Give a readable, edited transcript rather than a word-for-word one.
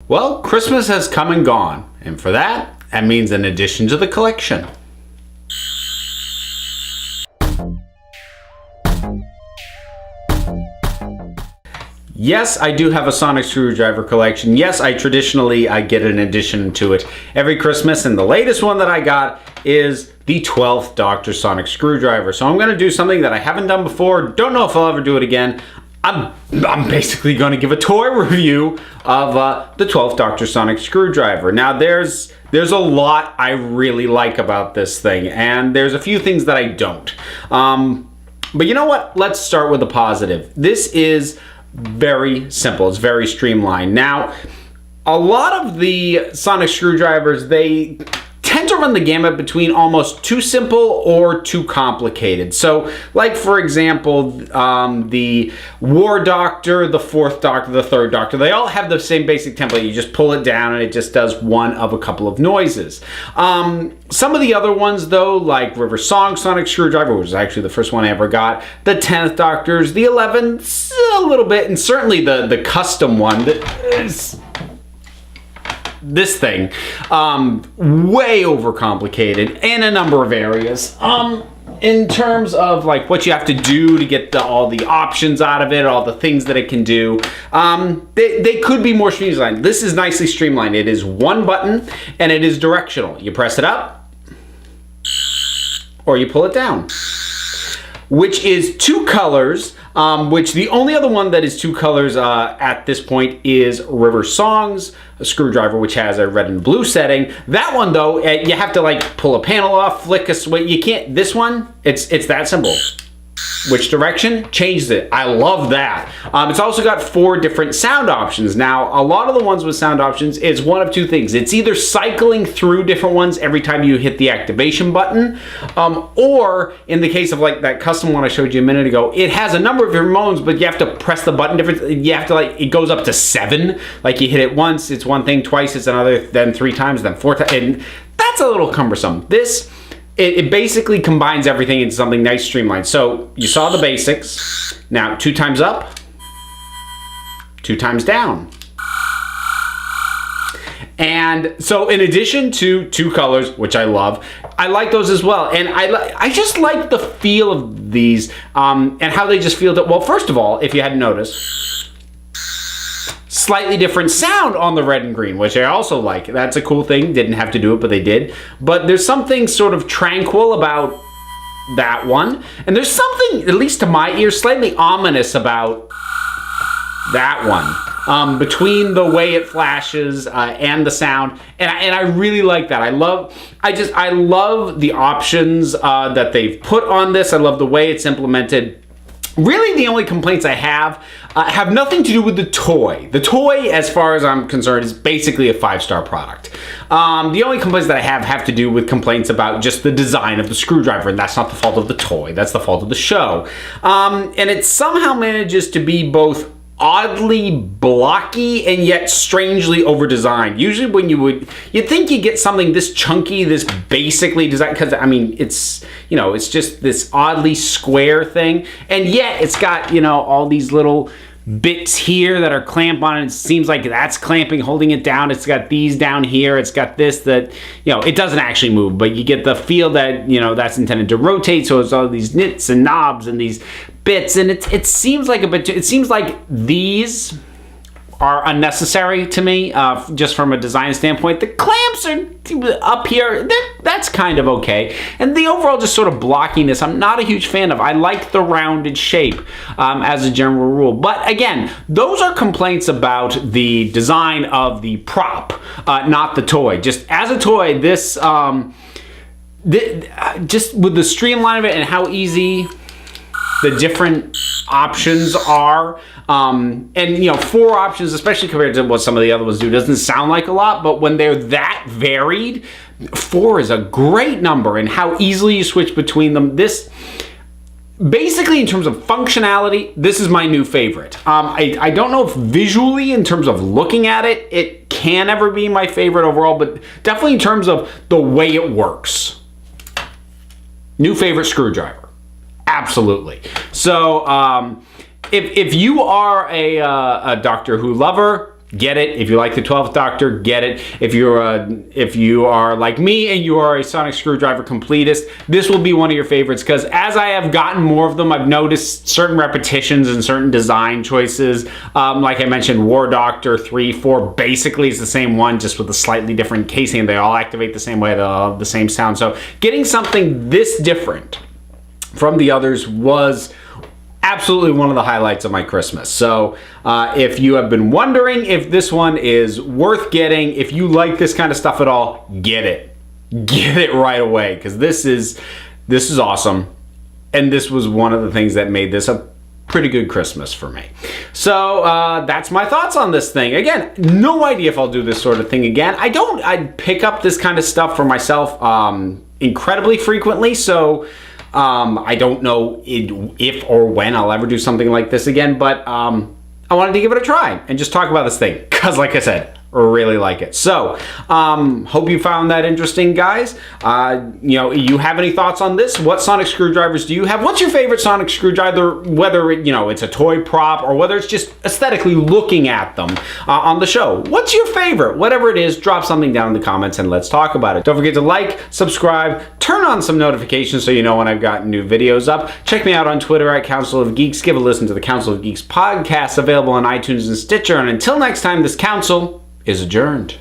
Well, Christmas has come and gone, and for that means an addition to the collection. Yes, I do have a sonic screwdriver collection. Yes, I get an addition to it every Christmas, and the latest one that I got is the 12th Doctor sonic screwdriver. So I'm going to do something that I haven't done before. Don't know if I'll ever do it again. I'm basically going to give a toy review of the 12th Doctor sonic screwdriver. Now, there's a lot I really like about this thing, and there's a few things that I don't. But you know what? Let's start with the positive. This is very simple. It's very streamlined. Now, a lot of the sonic screwdrivers, they tend to run the gamut between almost too simple or too complicated. So, like for example, the War Doctor, the 4th Doctor, the 3rd Doctor, they all have the same basic template. You just pull it down and it just does one of a couple of noises. Some of the other ones though, like River Song sonic screwdriver, which is actually the first one I ever got, the 10th Doctors, the 11th, a little bit, and certainly the custom one that is this thing, way overcomplicated in a number of areas. In terms of like what you have to do to get all the options out of it, all the things that it can do, they could be more streamlined. This is nicely streamlined. It is one button and it is directional. You press it up or you pull it down, which is two colors, which the only other one that is two colors at this point is River Song's a screwdriver, which has a red and blue setting. That one though, you have to like pull a panel off, flick a switch. You can't, this one, it's that simple. Which direction? Changes it. I love that. It's also got 4 different sound options. Now, a lot of the ones with sound options, it's one of two things. It's either cycling through different ones every time you hit the activation button, or in the case of like that custom one I showed you a minute ago, it has a number of different modes, but you have to press the button different. You have to like, it goes up to 7. Like you hit it once, it's one thing, twice it's another, then 3 times, then 4 times, and that's a little cumbersome. This, it basically combines everything into something nice, streamlined. So you saw the basics. Now 2 times up, 2 times down. And so in addition to 2 colors, which I love, I like those as well. And I just like the feel of these and how they just feel that, well, first of all, if you hadn't noticed, slightly different sound on the red and green, which I also like. That's a cool thing. Didn't have to do it, but they did. But there's something sort of tranquil about that one. And there's something, at least to my ear, slightly ominous about that one. Between the way it flashes and the sound. And I really like that. I love the options that they've put on this. I love the way it's implemented. Really, the only complaints I have nothing to do with the toy. The toy, as far as I'm concerned, is basically a 5-star product. The only complaints that I have to do with complaints about just the design of the screwdriver, and that's not the fault of the toy, that's the fault of the show. And it somehow manages to be both oddly blocky and yet strangely over-designed. Usually when you'd think you get something this chunky, this basically designed, because I mean, it's just this oddly square thing, and yet it's got, all these little bits here that are clamped on it. It seems like that's clamping, holding it down. It's got these down here. It's got this that, it doesn't actually move, but you get the feel that, that's intended to rotate. So it's all these nits and knobs and these bits, and it seems like it seems like these are unnecessary to me, just from a design standpoint. The clamps are up here, that's kind of okay. And the overall just sort of blockiness, I'm not a huge fan of. I like the rounded shape as a general rule. But again, those are complaints about the design of the prop, not the toy. Just as a toy, this, just with the streamline of it and how easy the different options are, and 4 options, especially compared to what some of the other ones do, doesn't sound like a lot, but when they're that varied, 4 is a great number, and how easily you switch between them. This, basically in terms of functionality, this is my new favorite. I don't know if visually, in terms of looking at it, it can ever be my favorite overall, but definitely in terms of the way it works. New favorite screwdriver. Absolutely. So if you are a Doctor Who lover, get it. If you like the 12th Doctor, get it. If you are like me and you are a sonic screwdriver completist, this will be one of your favorites, because as I have gotten more of them, I've noticed certain repetitions and certain design choices. Like I mentioned, War Doctor 3, 4 basically is the same one, just with a slightly different casing. They all activate the same way, they all have the same sound. So getting something this different from the others was absolutely one of the highlights of my Christmas. So if you have been wondering if this one is worth getting, if you like this kind of stuff at all, get it. Get it right away, because this is awesome. And this was one of the things that made this a pretty good Christmas for me. So that's my thoughts on this thing. Again, no idea if I'll do this sort of thing again. I pick up this kind of stuff for myself incredibly frequently, so I don't know if or when I'll ever do something like this again, but I wanted to give it a try and just talk about this thing, because like I said, really like it. So hope you found that interesting, guys. You have any thoughts on this? What sonic screwdrivers do you have? What's your favorite sonic screwdriver, whether it's a toy prop or whether it's just aesthetically looking at them on the show? What's your favorite? Whatever it is, drop something down in the comments and let's talk about it. Don't forget to like, subscribe, turn on some notifications so you know when I've got new videos up. Check me out on Twitter at Council of Geeks. Give a listen to the Council of Geeks podcast, available on iTunes and Stitcher. And until next time, this council is adjourned.